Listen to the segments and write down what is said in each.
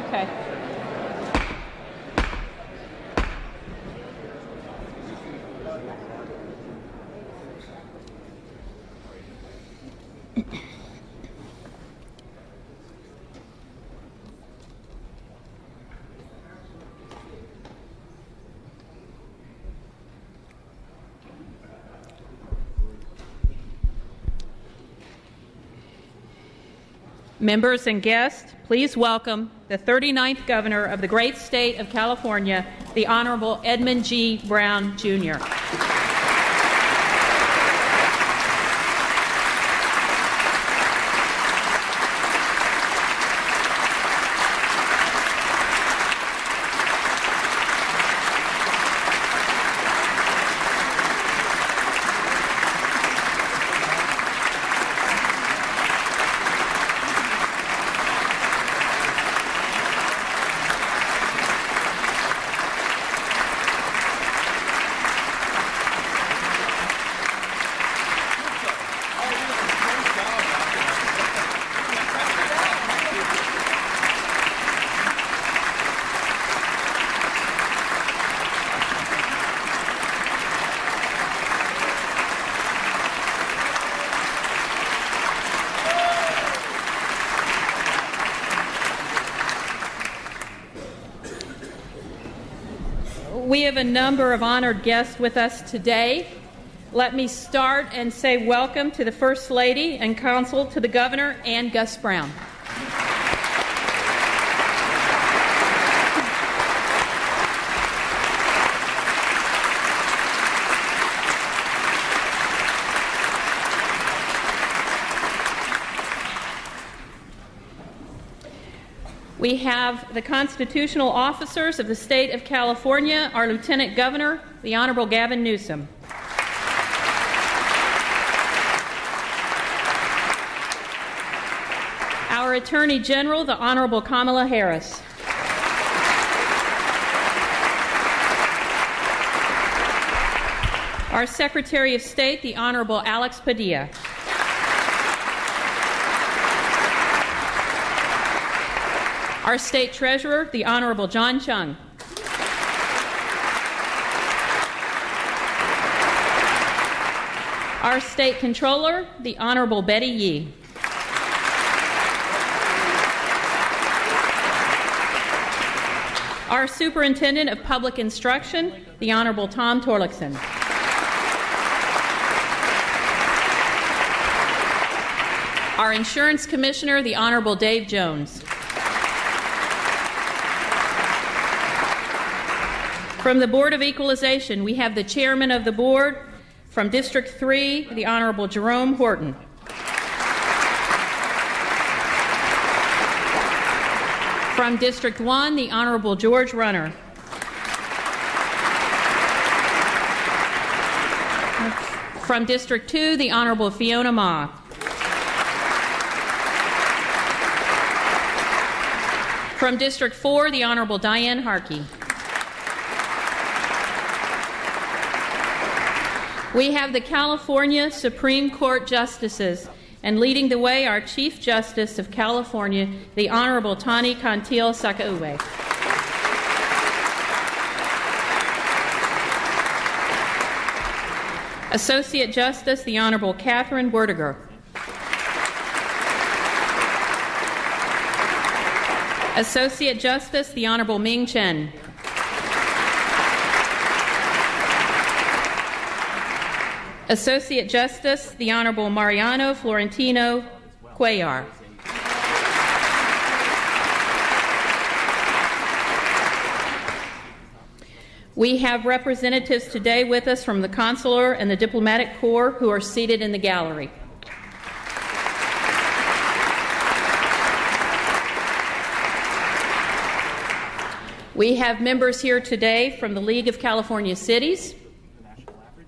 Okay. Members and guests, please welcome the 39th Governor of the great state of California, the Honorable Edmund G. Brown, Jr. We have a number of honored guests with us today. Let me start and say welcome to the First Lady and Consul to the Governor and Gus Brown. We have the constitutional officers of the state of California, our Lieutenant Governor, the Honorable Gavin Newsom. Our Attorney General, the Honorable Kamala Harris. Our Secretary of State, the Honorable Alex Padilla. Our State Treasurer, the Honorable John Chung. Our State Controller, the Honorable Betty Yee. Our Superintendent of Public Instruction, the Honorable Tom Torlakson. Our Insurance Commissioner, the Honorable Dave Jones. From the Board of Equalization, we have the Chairman of the Board from District 3, the Honorable Jerome Horton. From District 1, the Honorable George Runner. From District 2, the Honorable Fiona Ma. From District 4, the Honorable Diane Harkey. We have the California Supreme Court Justices, and leading the way, our Chief Justice of California, the Honorable Tani Kantil Sakauwe. Associate Justice, the Honorable Catherine Werdiger. Associate Justice, the Honorable Ming Chen. Associate Justice, the Honorable Mariano Florentino Cuellar. We have representatives today with us from the Consular and the Diplomatic Corps who are seated in the gallery. We have members here today from the League of California Cities.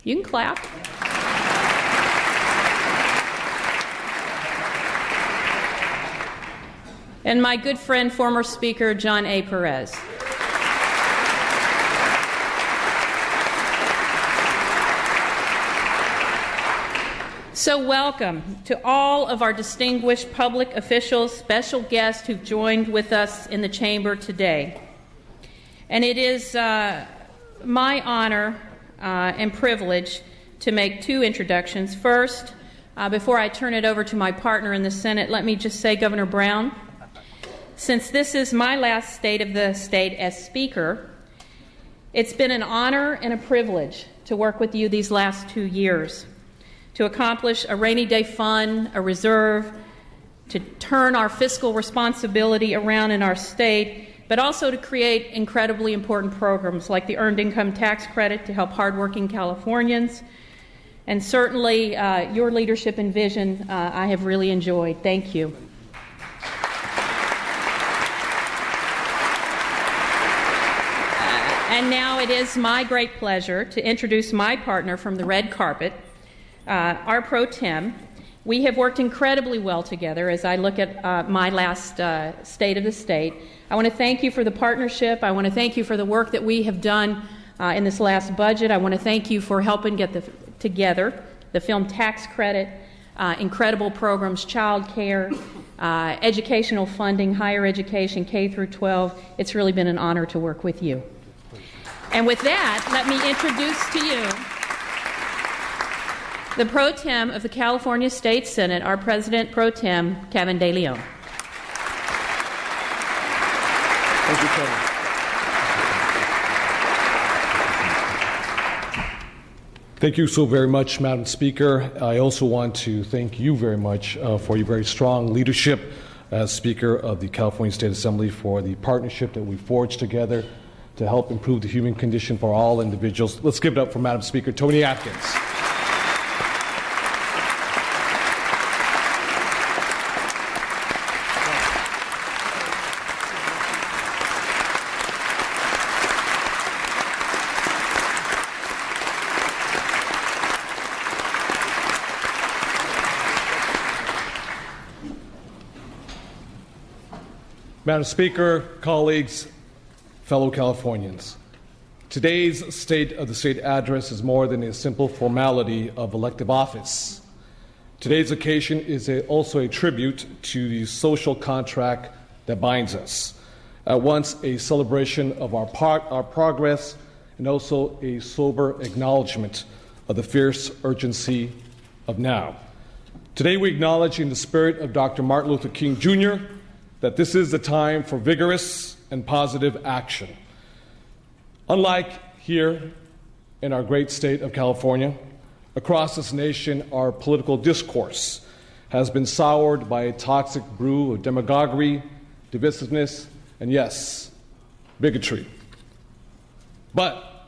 You can clap. And my good friend, former Speaker John A. Perez. So welcome to all of our distinguished public officials, special guests who've joined with us in the chamber today. And it is my honor and privilege to make two introductions. First, before I turn it over to my partner in the Senate, let me just say, Governor Brown, since this is my last State of the State as Speaker, it's been an honor and a privilege to work with you these last 2 years, to accomplish a rainy day fund, a reserve, to turn our fiscal responsibility around in our state, but also to create incredibly important programs like the Earned Income Tax Credit to help hardworking Californians. And certainly your leadership and vision I have really enjoyed. Thank you. And now it is my great pleasure to introduce my partner from the red carpet, our pro tem. We have worked incredibly well together as I look at my last State of the State. I want to thank you for the partnership. I want to thank you for the work that we have done in this last budget. I want to thank you for helping get together the film tax credit, incredible programs, child care, educational funding, higher education, K through 12. It's really been an honor to work with you. And with that, let me introduce to you the pro tem of the California State Senate, our President pro tem, Kevin De Leon. Thank you, Kevin. Thank you so very much, Madam Speaker. I also want to thank you very much for your very strong leadership as Speaker of the California State Assembly, for the partnership that we forged together to help improve the human condition for all individuals. Let's give it up for Madam Speaker Toni Atkins. Madam Speaker, colleagues, fellow Californians, today's State of the State address is more than a simple formality of elective office. Today's occasion is also a tribute to the social contract that binds us, at once a celebration of our progress and also a sober acknowledgement of the fierce urgency of now. Today we acknowledge, in the spirit of Dr. Martin Luther King Jr., that this is the time for vigorous and positive action. Unlike here in our great state of California, across this nation, our political discourse has been soured by a toxic brew of demagoguery, divisiveness, and yes, bigotry. But,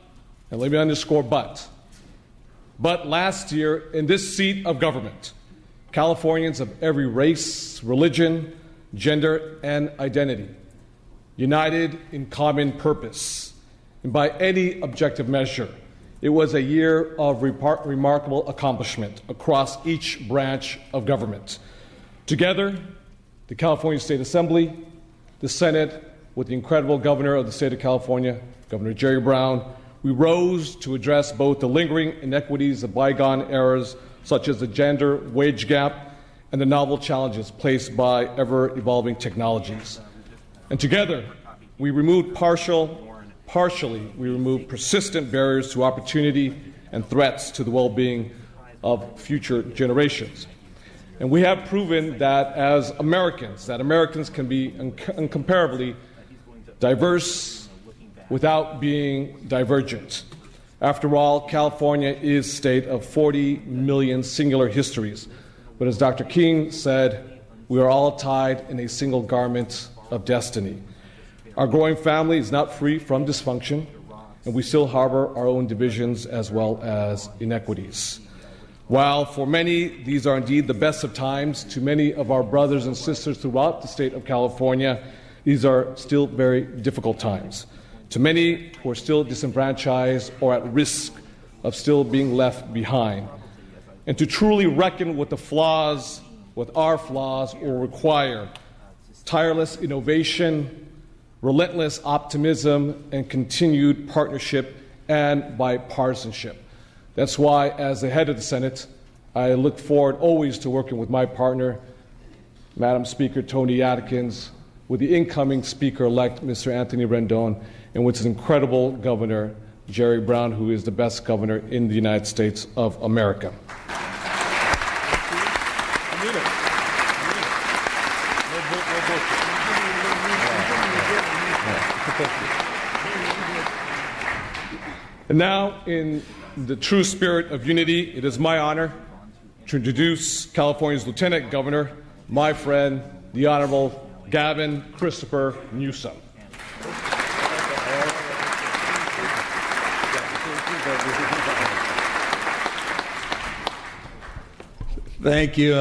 and let me underscore but last year in this seat of government, Californians of every race, religion, gender, and identity, united in common purpose. And by any objective measure, it was a year of remarkable accomplishment across each branch of government. Together, the California State Assembly, the Senate, with the incredible governor of the state of California, Governor Jerry Brown, we rose to address both the lingering inequities of bygone eras, such as the gender wage gap, and the novel challenges placed by ever-evolving technologies. And together, we removed partially persistent barriers to opportunity and threats to the well-being of future generations. And we have proven that as Americans, can be incomparably diverse without being divergent. After all, California is a state of 40 million singular histories. But as Dr. King said, we are all tied in a single garment of destiny. Our growing family is not free from dysfunction, and we still harbor our own divisions as well as inequities. While for many these are indeed the best of times, to many of our brothers and sisters throughout the state of California, these are still very difficult times. To many who are still disenfranchised or at risk of still being left behind. And to truly reckon with our flaws, will require tireless innovation, relentless optimism, and continued partnership and bipartisanship. That's why, as the head of the Senate, I look forward always to working with my partner, Madam Speaker Tony Atkins, with the incoming Speaker-elect, Mr. Anthony Rendon, and with his incredible Governor, Jerry Brown, who is the best governor in the United States of America. And now, in the true spirit of unity, it is my honor to introduce California's Lieutenant Governor, my friend, the Honorable Gavin Christopher Newsom. Thank you,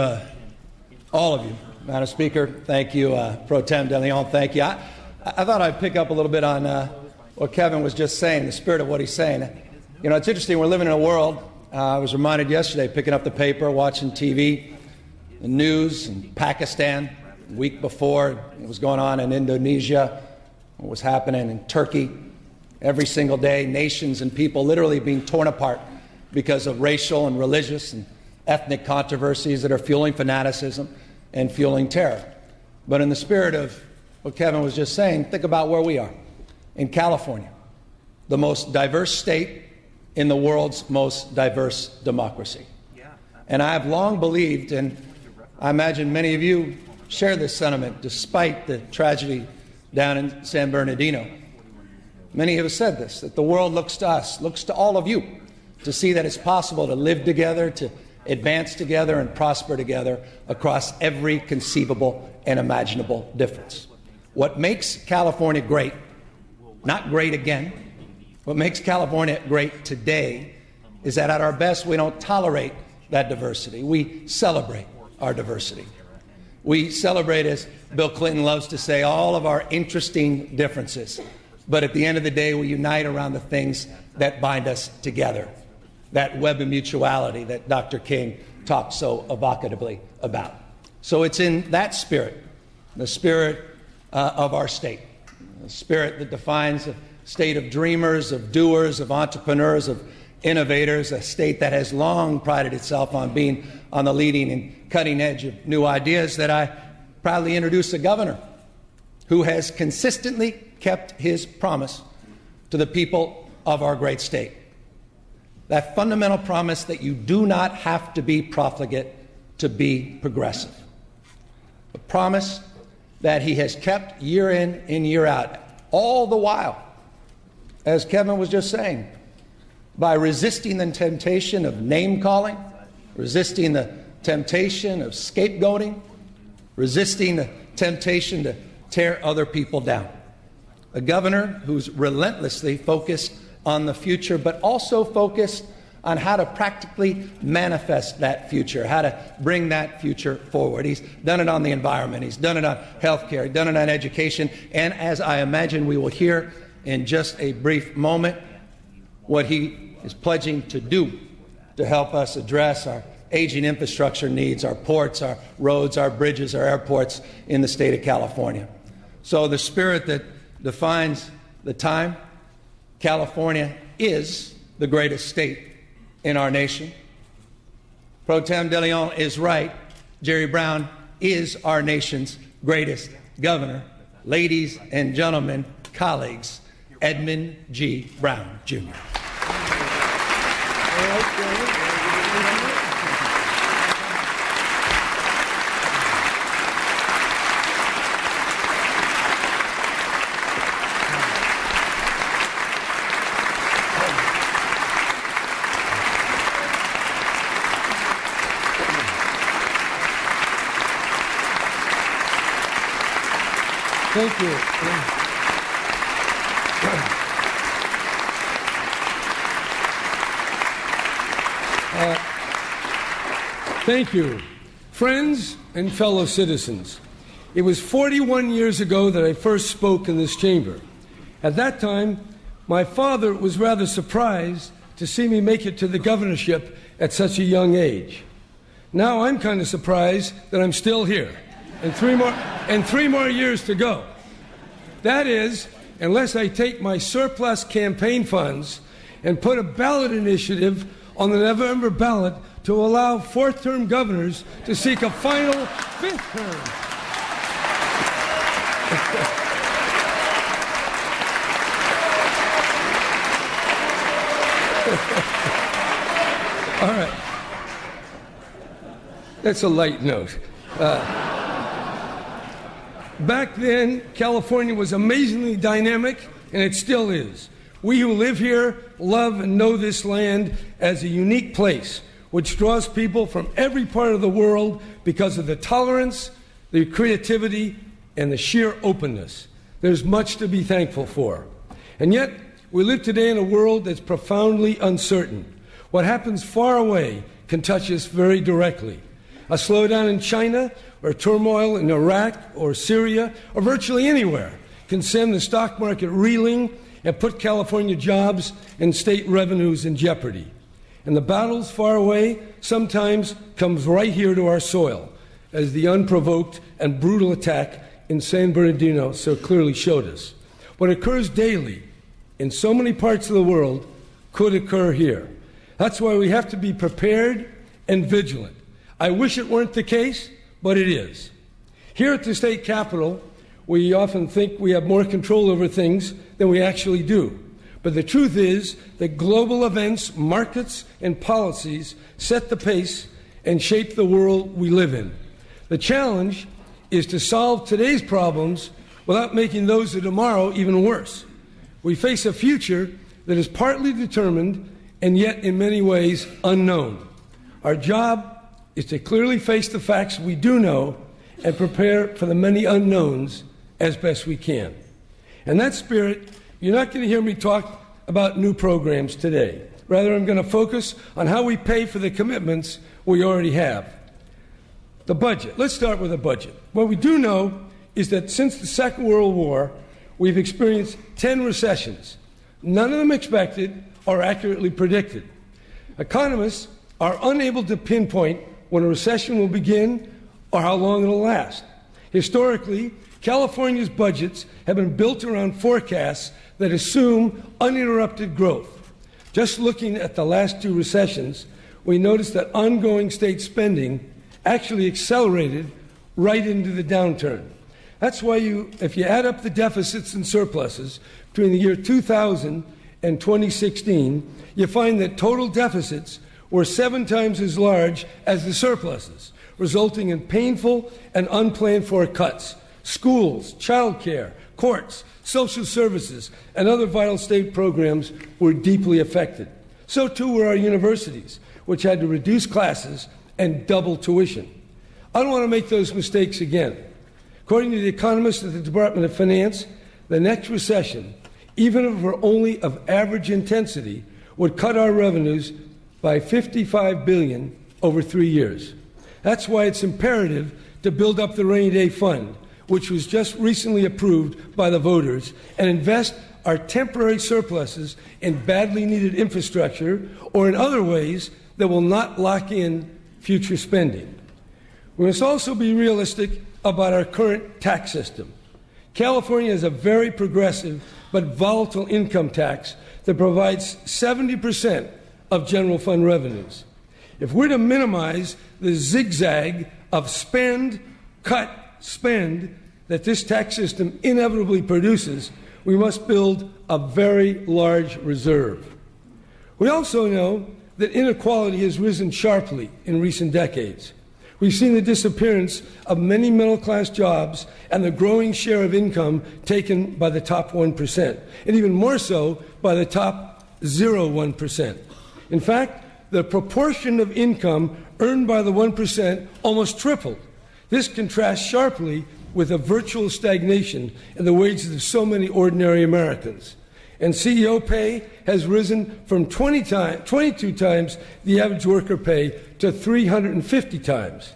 all of you, Madam Speaker. Thank you, Pro Tem de Leon. Thank you. I thought I'd pick up a little bit on what Kevin was just saying, the spirit of what he's saying. You know, it's interesting. We're living in a world. I was reminded yesterday, picking up the paper, watching TV, the news in Pakistan. The week before, it was going on in Indonesia, what was happening in Turkey. Every single day, nations and people literally being torn apart because of racial and religious and ethnic controversies that are fueling fanaticism and fueling terror. But in the spirit of what Kevin was just saying, think about where we are in California, the most diverse state in the world's most diverse democracy. And I have long believed, and I imagine many of you share this sentiment despite the tragedy down in San Bernardino. Many have said this, that the world looks to us, looks to all of you to see that it's possible to live together, to advance together and prosper together across every conceivable and imaginable difference. What makes California great, not great again, what makes California great today is that at our best we don't tolerate that diversity. We celebrate our diversity. We celebrate, as Bill Clinton loves to say, all of our interesting differences. But at the end of the day, we unite around the things that bind us together. That web of mutuality that Dr. King talked so evocatively about. So it's in that spirit, the spirit of our state, the spirit that defines a state of dreamers, of doers, of entrepreneurs, of innovators, a state that has long prided itself on being on the leading and cutting edge of new ideas, that I proudly introduce a governor who has consistently kept his promise to the people of our great state. That fundamental promise that you do not have to be profligate to be progressive. A promise that he has kept year in and year out, all the while, as Kevin was just saying, by resisting the temptation of name-calling, resisting the temptation of scapegoating, resisting the temptation to tear other people down. A governor who's relentlessly focused on the future, but also focused on how to practically manifest that future, how to bring that future forward. He's done it on the environment, he's done it on healthcare, he's done it on education, and as I imagine we will hear in just a brief moment, what he is pledging to do to help us address our aging infrastructure needs, our ports, our roads, our bridges, our airports in the state of California. So the spirit that defines the time, California is the greatest state in our nation. Pro Tem de Leon is right. Jerry Brown is our nation's greatest governor. Ladies and gentlemen, colleagues, Edmund G. Brown, Jr. Thank you. Thank you. Friends and fellow citizens, it was 41 years ago that I first spoke in this chamber. At that time, my father was rather surprised to see me make it to the governorship at such a young age. Now I'm kind of surprised that I'm still here, and three more years to go. That is, unless I take my surplus campaign funds and put a ballot initiative on the November ballot to allow fourth-term governors to seek a final fifth term. All right. That's a light note. Back then, California was amazingly dynamic, and it still is. We who live here love and know this land as a unique place, which draws people from every part of the world because of the tolerance, the creativity, and the sheer openness. There's much to be thankful for. And yet, we live today in a world that's profoundly uncertain. What happens far away can touch us very directly. A slowdown in China, or turmoil in Iraq or Syria, or virtually anywhere, can send the stock market reeling and put California jobs and state revenues in jeopardy. And the battles far away sometimes comes right here to our soil, as the unprovoked and brutal attack in San Bernardino so clearly showed us. What occurs daily in so many parts of the world could occur here. That's why we have to be prepared and vigilant. I wish it weren't the case, but it is. Here at the state capitol, we often think we have more control over things than we actually do. But the truth is that global events, markets, and policies set the pace and shape the world we live in. The challenge is to solve today's problems without making those of tomorrow even worse. We face a future that is partly determined and yet in many ways unknown. Our job is to clearly face the facts we do know and prepare for the many unknowns as best we can. In that spirit, you're not going to hear me talk about new programs today. Rather, I'm going to focus on how we pay for the commitments we already have. The budget. Let's start with the budget. What we do know is that since the Second World War, we've experienced 10 recessions, none of them expected or accurately predicted. Economists are unable to pinpoint when a recession will begin or how long it'll last. Historically, California's budgets have been built around forecasts that assume uninterrupted growth. Just looking at the last two recessions, we noticed that ongoing state spending actually accelerated right into the downturn. That's why if you add up the deficits and surpluses between the year 2000 and 2016, you find that total deficits were 7 times as large as the surpluses, resulting in painful and unplanned for cuts. Schools, childcare, courts, social services, and other vital state programs were deeply affected. So too were our universities, which had to reduce classes and double tuition. I don't want to make those mistakes again. According to the economists at the Department of Finance, the next recession, even if it were only of average intensity, would cut our revenues by $55 billion over 3 years. That's why it's imperative to build up the rainy day fund, which was just recently approved by the voters, and invest our temporary surpluses in badly needed infrastructure or in other ways that will not lock in future spending. We must also be realistic about our current tax system. California has a very progressive but volatile income tax that provides 70% of general fund revenues. If we're to minimize the zigzag of spend, cut, spend that this tax system inevitably produces, we must build a very large reserve. We also know that inequality has risen sharply in recent decades. We've seen the disappearance of many middle-class jobs and the growing share of income taken by the top 1%, and even more so by the top 0.1%. In fact, the proportion of income earned by the 1% almost tripled. This contrasts sharply with a virtual stagnation in the wages of so many ordinary Americans. And CEO pay has risen from 22 times the average worker pay to 350 times.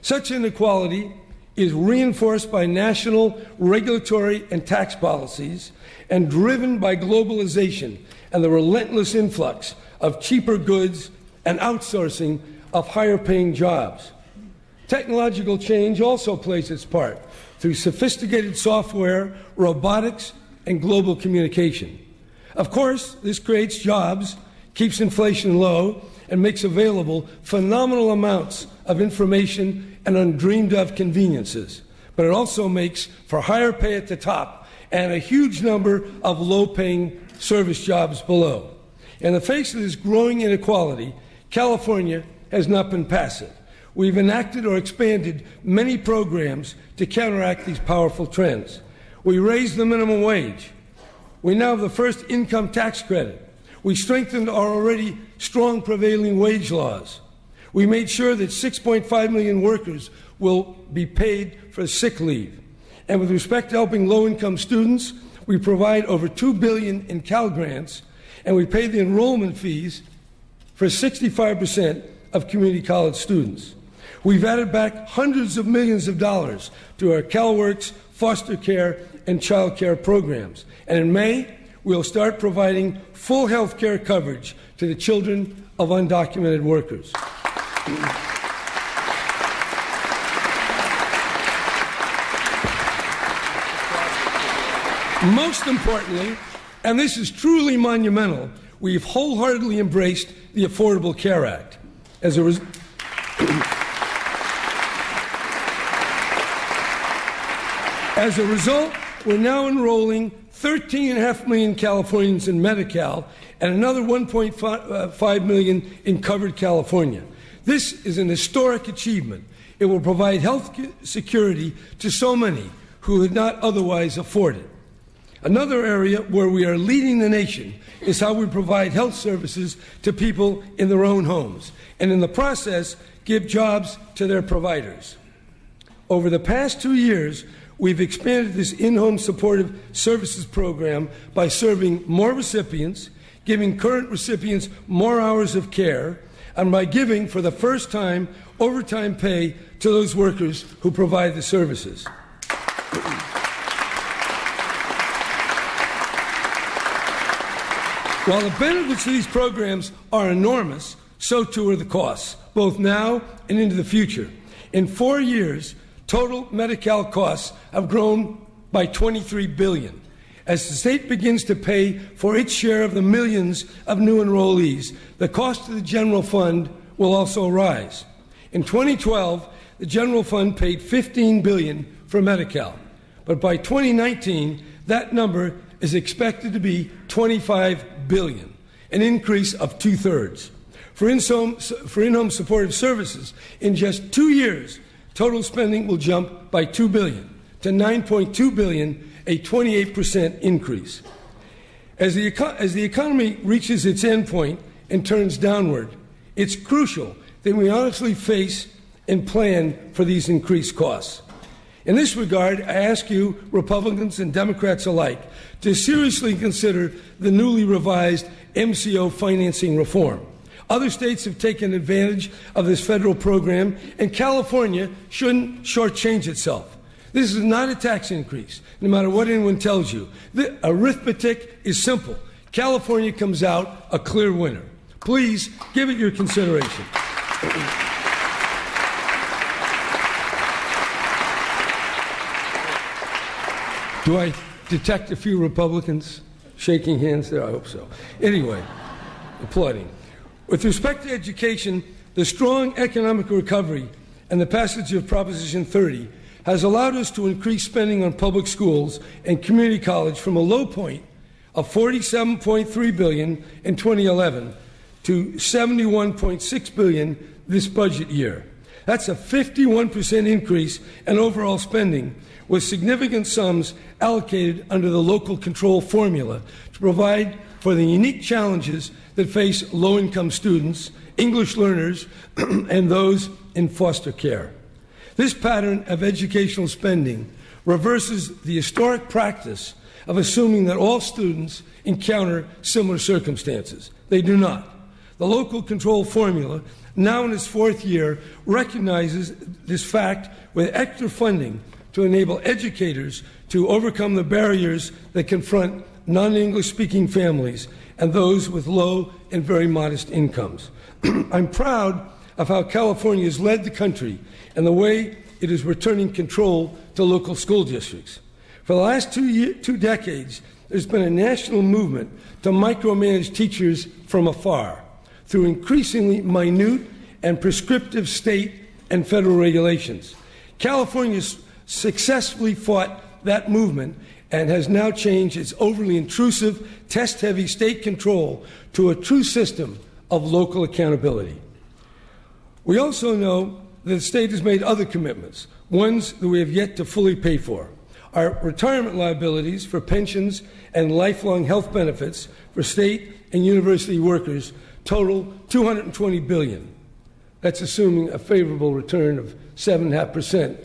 Such inequality is reinforced by national regulatory and tax policies and driven by globalization and the relentless influx of cheaper goods and outsourcing of higher-paying jobs. Technological change also plays its part through sophisticated software, robotics, and global communication. Of course, this creates jobs, keeps inflation low, and makes available phenomenal amounts of information and undreamed of conveniences. But it also makes for higher pay at the top and a huge number of low-paying service jobs below. In the face of this growing inequality, California has not been passive. We've enacted or expanded many programs to counteract these powerful trends. We raised the minimum wage. We now have the first income tax credit. We strengthened our already strong prevailing wage laws. We made sure that 6.5 million workers will be paid for sick leave. And with respect to helping low-income students, we provide over $2 billion in Cal Grants, and we pay the enrollment fees for 65% of community college students. We've added back hundreds of millions of dollars to our CalWorks, foster care, and child care programs. And in May, we'll start providing full health care coverage to the children of undocumented workers. Most importantly, and this is truly monumental, we've wholeheartedly embraced the Affordable Care Act. As a result, we're now enrolling 13.5 million Californians in Medi-Cal and another 1.5 million in Covered California. This is an historic achievement. It will provide health security to so many who would not otherwise afford it. Another area where we are leading the nation is how we provide health services to people in their own homes, and in the process, give jobs to their providers. Over the past 2 years, we've expanded this in-home supportive services program by serving more recipients, giving current recipients more hours of care, and by giving, for the first time, overtime pay to those workers who provide the services. While the benefits of these programs are enormous, so too are the costs, both now and into the future. In 4 years, total Medi-Cal costs have grown by $23 billion. As the state begins to pay for its share of the millions of new enrollees, the cost of the general fund will also rise. In 2012, the general fund paid $15 billion for Medi-Cal, but by 2019, that number is expected to be $25 billion, an increase of 2/3. For in-home supportive services, in just 2 years, total spending will jump by $2 billion to $9.2 billion, a 28% increase. As the economy reaches its endpoint and turns downward, it's crucial that we honestly face and plan for these increased costs. In this regard, I ask you, Republicans and Democrats alike, to seriously consider the newly revised MCO financing reform. Other states have taken advantage of this federal program, and California shouldn't shortchange itself. This is not a tax increase, no matter what anyone tells you. The arithmetic is simple. California comes out a clear winner. Please give it your consideration. Do I detect a few Republicans shaking hands there? I hope so. Anyway, applauding. With respect to education, the strong economic recovery and the passage of Proposition 30 has allowed us to increase spending on public schools and community college from a low point of $47.3 billion in 2011 to $71.6 billion this budget year. That's a 51% increase in overall spending, with significant sums allocated under the local control formula to provide for the unique challenges that face low-income students, English learners, and those in foster care. This pattern of educational spending reverses the historic practice of assuming that all students encounter similar circumstances. They do not. The local control formula, now in its 4th year, recognizes this fact with extra funding to enable educators to overcome the barriers that confront non-English speaking families and those with low and very modest incomes. I'm proud of how California has led the country and the way it is returning control to local school districts. For the last two decades, there's been a national movement to micromanage teachers from afar through increasingly minute and prescriptive state and federal regulations. California successfully fought that movement and has now changed its overly intrusive, test-heavy state control to a true system of local accountability. We also know that the state has made other commitments, ones that we have yet to fully pay for. Our retirement liabilities for pensions and lifelong health benefits for state and university workers total $220 billion. That's assuming a favorable return of 7.5%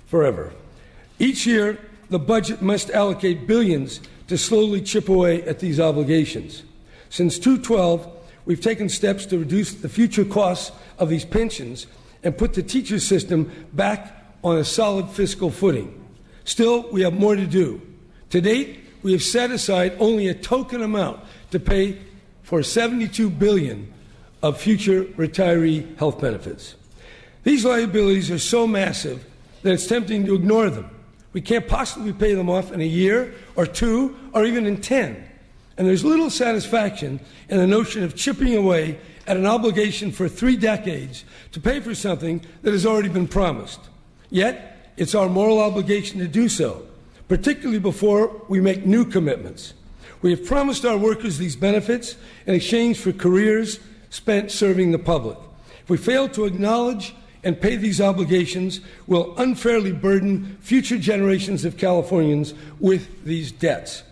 forever. Each year, the budget must allocate billions to slowly chip away at these obligations. Since 2012, we've taken steps to reduce the future costs of these pensions and put the teacher system back on a solid fiscal footing. Still, we have more to do. To date, we have set aside only a token amount to pay for $72 billion of future retiree health benefits. These liabilities are so massive that it's tempting to ignore them. We can't possibly pay them off in a year or two or even in 10. And there's little satisfaction in the notion of chipping away at an obligation for 3 decades to pay for something that has already been promised. Yet, it's our moral obligation to do so, particularly before we make new commitments. We have promised our workers these benefits in exchange for careers spent serving the public. If we fail to acknowledge and pay these obligations, we'll unfairly burden future generations of Californians with these debts.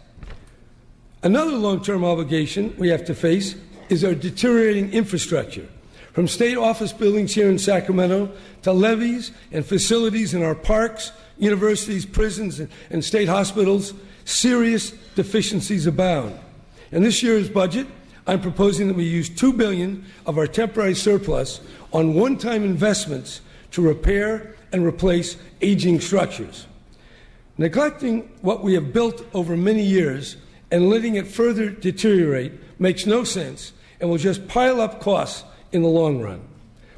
Another long-term obligation we have to face is our deteriorating infrastructure. From state office buildings here in Sacramento to levees and facilities in our parks, universities, prisons, and state hospitals, serious deficiencies abound. In this year's budget, I'm proposing that we use $2 billion of our temporary surplus on one-time investments to repair and replace aging structures. Neglecting what we have built over many years and letting it further deteriorate makes no sense and will just pile up costs in the long run.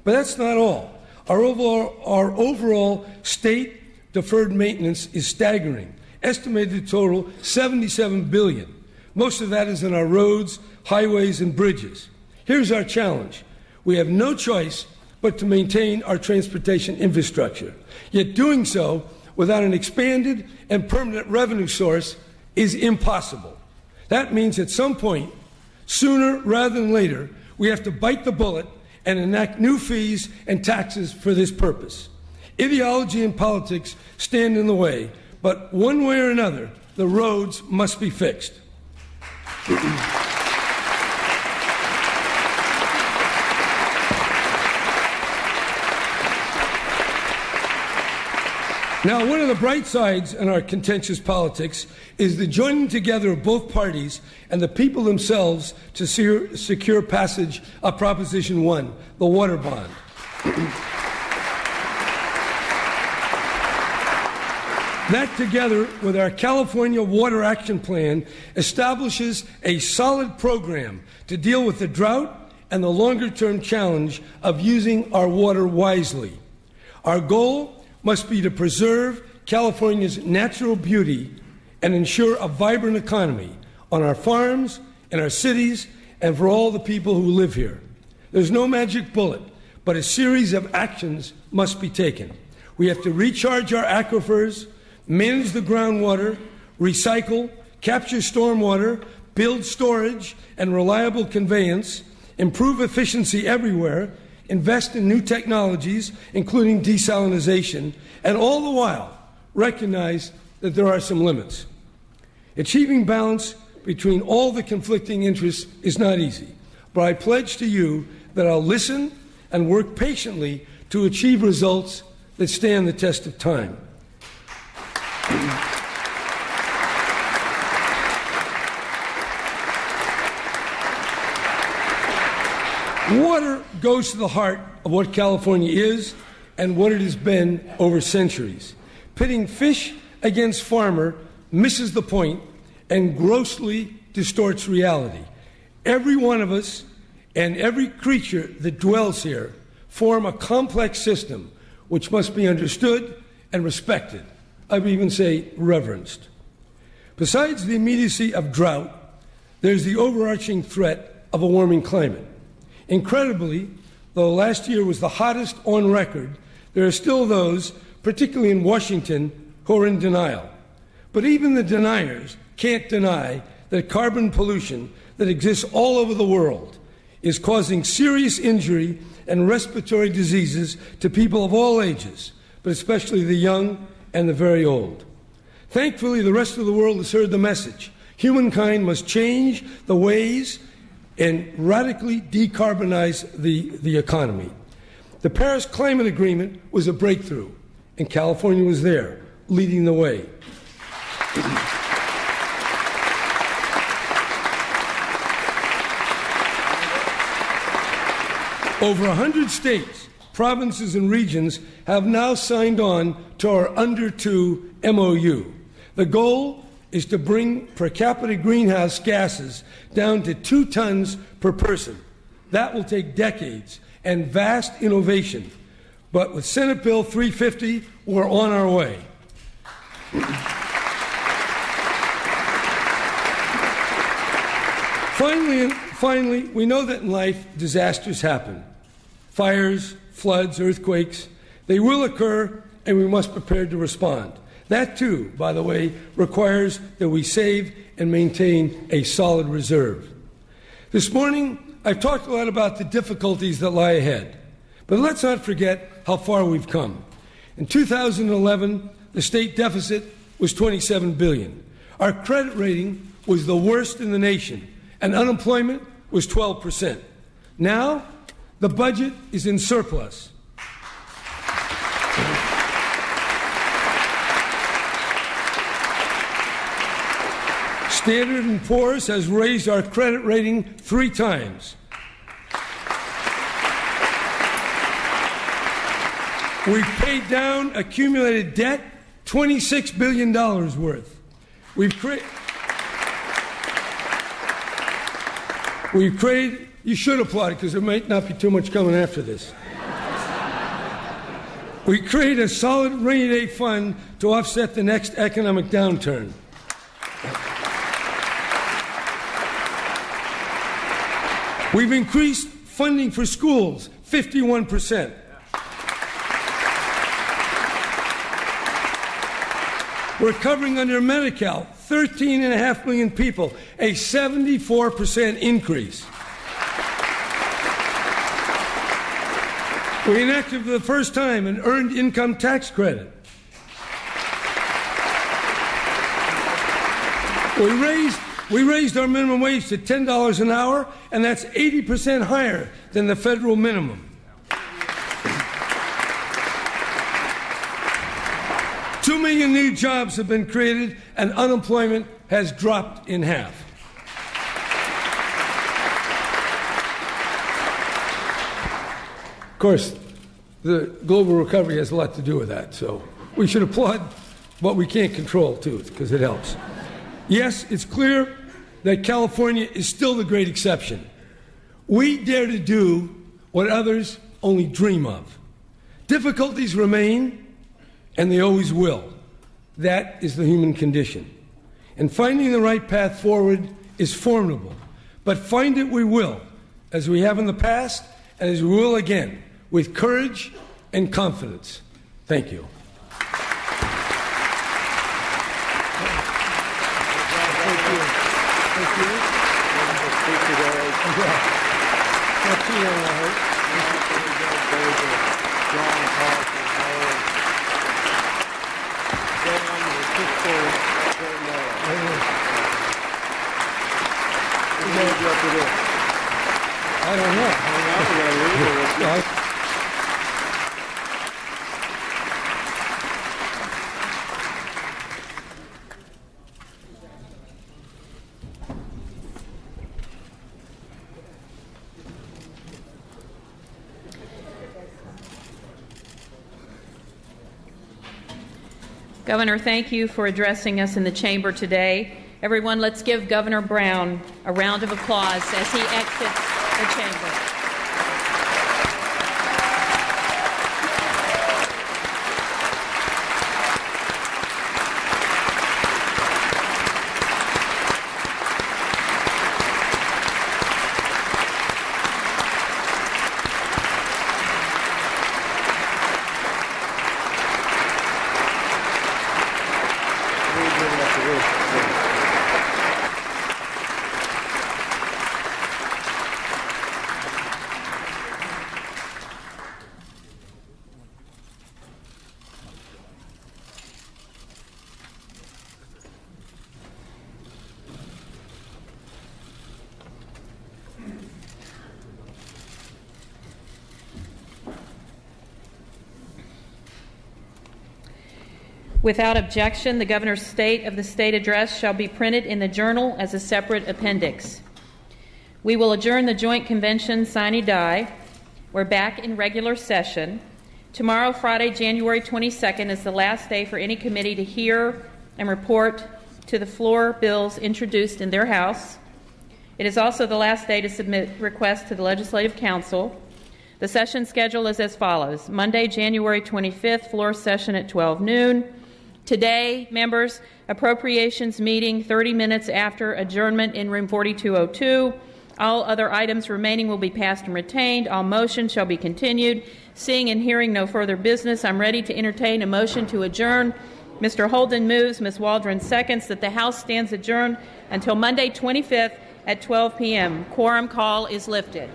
But that's not all. Our overall state deferred maintenance is staggering, estimated to total $77 billion. Most of that is in our roads, highways, and bridges. Here's our challenge. We have no choice but to maintain our transportation infrastructure. Yet doing so without an expanded and permanent revenue source is impossible. That means at some point, sooner rather than later, we have to bite the bullet and enact new fees and taxes for this purpose. Ideology and politics stand in the way, but one way or another, the roads must be fixed. Now, one of the bright sides in our contentious politics is the joining together of both parties and the people themselves to secure passage of Proposition 1, the water bond. That, together with our California Water Action Plan, establishes a solid program to deal with the drought and the longer-term challenge of using our water wisely. Our goal must be to preserve California's natural beauty and ensure a vibrant economy on our farms, in our cities, and for all the people who live here. There's no magic bullet, but a series of actions must be taken. We have to recharge our aquifers, manage the groundwater, recycle, capture stormwater, build storage and reliable conveyance, improve efficiency everywhere, invest in new technologies, including desalination, and all the while recognize that there are some limits. Achieving balance between all the conflicting interests is not easy, but I pledge to you that I'll listen and work patiently to achieve results that stand the test of time. Water goes to the heart of what California is and what it has been over centuries. Pitting fish against farmer misses the point and grossly distorts reality. Every one of us and every creature that dwells here form a complex system which must be understood and respected. I would even say reverenced. Besides the immediacy of drought, there's the overarching threat of a warming climate. Incredibly, though last year was the hottest on record, there are still those, particularly in Washington, who are in denial. But even the deniers can't deny that carbon pollution that exists all over the world is causing serious injury and respiratory diseases to people of all ages, but especially the young and the very old. Thankfully, the rest of the world has heard the message. Humankind must change the ways and radically decarbonize the economy. The Paris Climate Agreement was a breakthrough, and California was there, leading the way. Over 100 states, provinces, and regions have now signed on to our Under 2 MOU. The goal is to bring per capita greenhouse gases down to 2 tons per person. That will take decades and vast innovation. But with Senate Bill 350, we're on our way. Finally, we know that in life, disasters happen. Fires, floods, earthquakes, they will occur, and we must prepare to respond. That, too, by the way, requires that we save and maintain a solid reserve. This morning, I've talked a lot about the difficulties that lie ahead. But let's not forget how far we've come. In 2011, the state deficit was $27 billion. Our credit rating was the worst in the nation, and unemployment was 12%. Now, the budget is in surplus. Standard & Poor's has raised our credit rating 3 times. We've paid down accumulated debt, $26 billion worth. We've created, you should applaud it because there might not be too much coming after this. We created a solid rainy day fund to offset the next economic downturn. We've increased funding for schools 51%. We're covering under Medi-Cal 13.5 million people, a 74% increase. We enacted for the first time an earned income tax credit. We raised our minimum wage to $10 an hour, and that's 80% higher than the federal minimum. 2 million new jobs have been created, and unemployment has dropped in half. Of course, the global recovery has a lot to do with that, so we should applaud what we can't control, too, because it helps. Yes, it's clear that California is still the great exception. We dare to do what others only dream of. Difficulties remain, and they always will. That is the human condition. And finding the right path forward is formidable. But find it we will, as we have in the past, and as we will again, with courage and confidence. Thank you. I don't know. Governor, thank you for addressing us in the chamber today. Everyone, let's give Governor Brown a round of applause as he exits the chamber. Without objection, the Governor's State of the State address shall be printed in the Journal as a separate appendix. We will adjourn the joint convention sine die. We're back in regular session. Tomorrow, Friday, January 22nd, is the last day for any committee to hear and report to the floor bills introduced in their House. It is also the last day to submit requests to the Legislative Council. The session schedule is as follows. Monday, January 25th, floor session at 12 noon. Today, members, appropriations meeting 30 minutes after adjournment in room 4202. All other items remaining will be passed and retained. All motions shall be continued. Seeing and hearing no further business, I'm ready to entertain a motion to adjourn. Mr. Holden moves, Ms. Waldron seconds, that the House stands adjourned until Monday 25th at 12 p.m. Quorum call is lifted.